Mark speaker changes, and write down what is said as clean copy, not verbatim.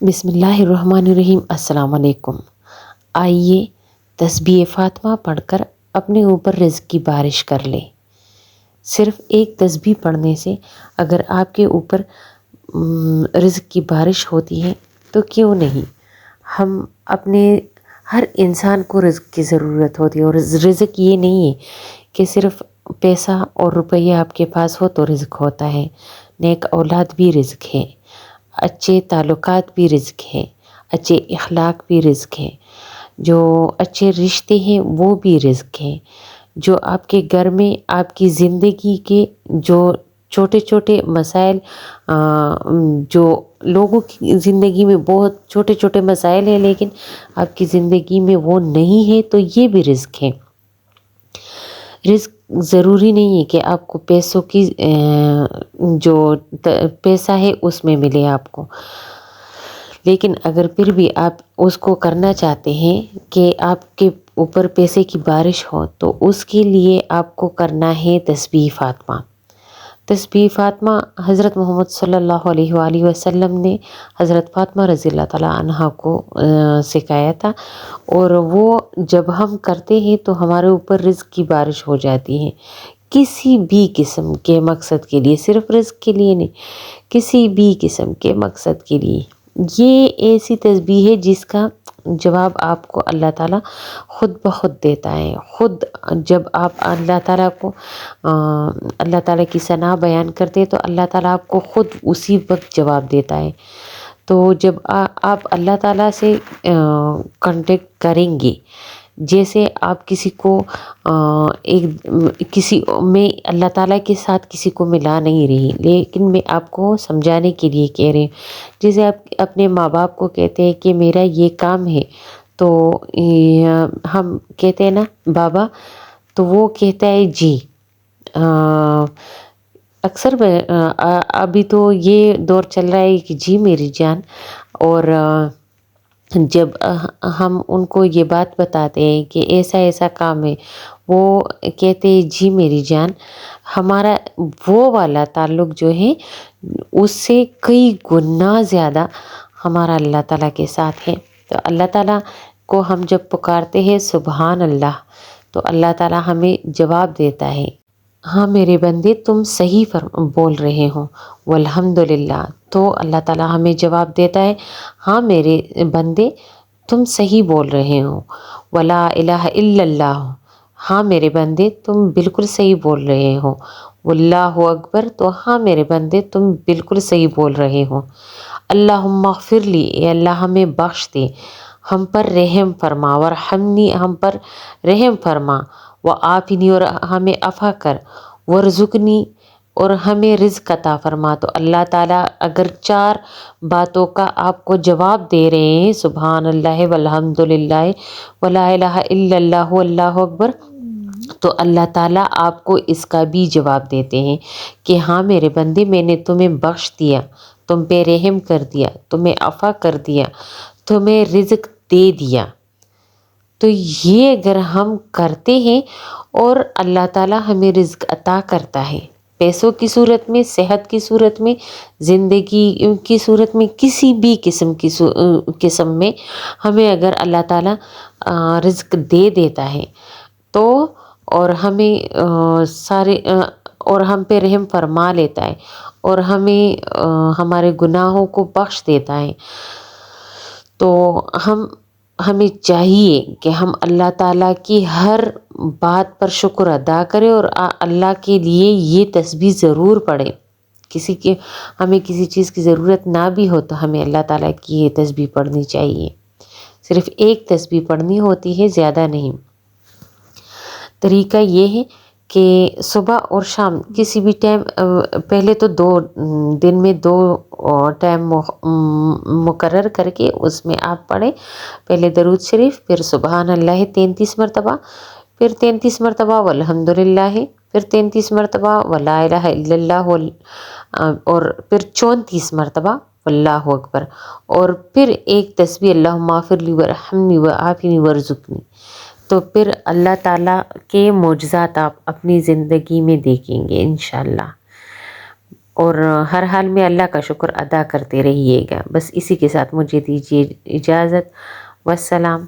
Speaker 1: بسم اللہ الرحمن الرحیم۔ السلام علیکم۔ آئیے تسبیح فاطمہ پڑھ کر اپنے اوپر رزق کی بارش کر لیں۔ صرف ایک تسبیح پڑھنے سے اگر آپ کے اوپر رزق کی بارش ہوتی ہے تو کیوں نہیں، ہم اپنے ہر انسان کو رزق کی ضرورت ہوتی ہے، اور رزق یہ نہیں ہے کہ صرف پیسہ اور روپیہ آپ کے پاس ہو تو رزق ہوتا ہے۔ نیک اولاد بھی رزق ہے، اچھے تعلقات بھی رزق ہے، اچھے اخلاق بھی رزق ہے، جو اچھے رشتے ہیں وہ بھی رزق ہیں، جو آپ کے گھر میں آپ کی زندگی کے جو چھوٹے چھوٹے مسائل، جو لوگوں کی زندگی میں بہت چھوٹے چھوٹے مسائل ہیں لیکن آپ کی زندگی میں وہ نہیں ہے، تو یہ بھی رزق ہے۔ رزق ضروری نہیں ہے کہ آپ کو پیسوں کی جو پیسہ ہے اس میں ملے آپ کو، لیکن اگر پھر بھی آپ اس کو کرنا چاہتے ہیں کہ آپ کے اوپر پیسے کی بارش ہو تو اس کے لیے آپ کو کرنا ہے تسبیح فاطمہ۔ تسبیح فاطمہ حضرت محمد صلی اللہ علیہ وآلہ وسلم نے حضرت فاطمہ رضی اللہ تعالیٰ عنہا کو سکھایا تھا، اور وہ جب ہم کرتے ہیں تو ہمارے اوپر رزق کی بارش ہو جاتی ہے، کسی بھی قسم کے مقصد کے لیے، صرف رزق کے لیے نہیں، کسی بھی قسم کے مقصد کے لیے۔ یہ ایسی تسبیح ہے جس کا جواب آپ کو اللہ تعالیٰ خود بخود دیتا ہے۔ خود جب آپ اللہ تعالیٰ کو اللہ تعالیٰ کی ثنا بیان کرتے تو اللہ تعالیٰ آپ کو خود اسی وقت جواب دیتا ہے۔ تو جب آپ اللہ تعالیٰ سے کانٹیکٹ کریں گے، جیسے آپ کسی کو کسی میں اللہ تعالیٰ کے ساتھ کسی کو ملا نہیں رہی، لیکن میں آپ کو سمجھانے کے لیے کہہ رہی ہوں، جیسے آپ اپنے ماں باپ کو کہتے ہیں کہ میرا یہ کام ہے، تو ہم کہتے ہیں نا بابا، تو وہ کہتا ہے جی۔ اکثر ابھی تو یہ دور چل رہا ہے کہ جی میری جان، اور جب ہم ان کو یہ بات بتاتے ہیں کہ ایسا ایسا کام ہے، وہ کہتے ہیں جی میری جان۔ ہمارا وہ والا تعلق جو ہے اس سے کئی گنا زیادہ ہمارا اللہ تعالیٰ کے ساتھ ہے۔ تو اللہ تعالیٰ کو ہم جب پکارتے ہیں سبحان اللہ، تو اللہ تعالیٰ ہمیں جواب دیتا ہے، ہاں میرے بندے تم صحیح بول رہے ہو، والحمدللہ۔ تو اللہ تعالیٰ ہمیں جواب دیتا ہے، ہاں میرے بندے تم صحیح بول رہے ہو، ولا الہ الا اللہ۔ ہاں میرے بندے تم بالکل صحیح بول رہے ہو، واللہ اکبر۔ تو ہاں میرے بندے تم بالکل صحیح بول رہے ہو، اللہم اغفر لی، اے اللہ ہمیں بخش دے، ہم پر رحم فرما، ورحمنی، ہم پر رحم فرما، وعافنی، اور ہمیں عفا کر، ورزقنی، اور ہمیں رزق عطا فرما۔ تو اللہ تعالیٰ اگر 4 باتوں کا آپ کو جواب دے رہے ہیں، سبحان اللہ، والحمدللہ، ولا الہ الا اللہ، واللہ اکبر، تو اللہ تعالیٰ آپ کو اس کا بھی جواب دیتے ہیں کہ ہاں میرے بندے میں نے تمہیں بخش دیا، تم پہ رحم کر دیا، تمہیں عفا کر دیا، تمہیں رزق دے دیا۔ تو یہ اگر ہم کرتے ہیں اور اللہ تعالیٰ ہمیں رزق عطا کرتا ہے، پیسوں کی صورت میں، صحت کی صورت میں، زندگی کی صورت میں، کسی بھی قسم میں ہمیں اگر اللہ تعالیٰ رزق دے دیتا ہے تو، اور ہمیں اور ہم پہ رحم فرما لیتا ہے، اور ہمیں ہمارے گناہوں کو بخش دیتا ہے، تو ہمیں چاہیے کہ ہم اللہ تعالیٰ کی ہر بات پر شکر ادا کریں، اور اللہ کے لیے یہ تسبیح ضرور پڑھیں۔ ہمیں کسی چیز کی ضرورت نہ بھی ہو تو ہمیں اللہ تعالیٰ کی یہ تسبیح پڑھنی چاہیے۔ صرف ایک تسبیح پڑھنی ہوتی ہے، زیادہ نہیں۔ طریقہ یہ ہے کہ صبح اور شام کسی بھی ٹائم، پہلے تو دن میں 2 ٹائم مقرر کر کے اس میں آپ پڑھیں، پہلے درود شریف، پھر سبحان اللہ 33 مرتبہ، پھر 33 مرتبہ والحمدللہ، پھر 33 مرتبہ ولا الہ الا اللہ، اور پھر 34 مرتبہ واللہ اکبر، اور پھر ایک تسبیح اللہم اغفر لی، ورحمنی، وعافنی، ورزقنی۔ تو پھر اللہ تعالیٰ کے معجزات آپ اپنی زندگی میں دیکھیں گے انشاءاللہ۔ اور ہر حال میں اللہ کا شکر ادا کرتے رہیے گا۔ بس اسی کے ساتھ مجھے دیجیے اجازت، والسلام۔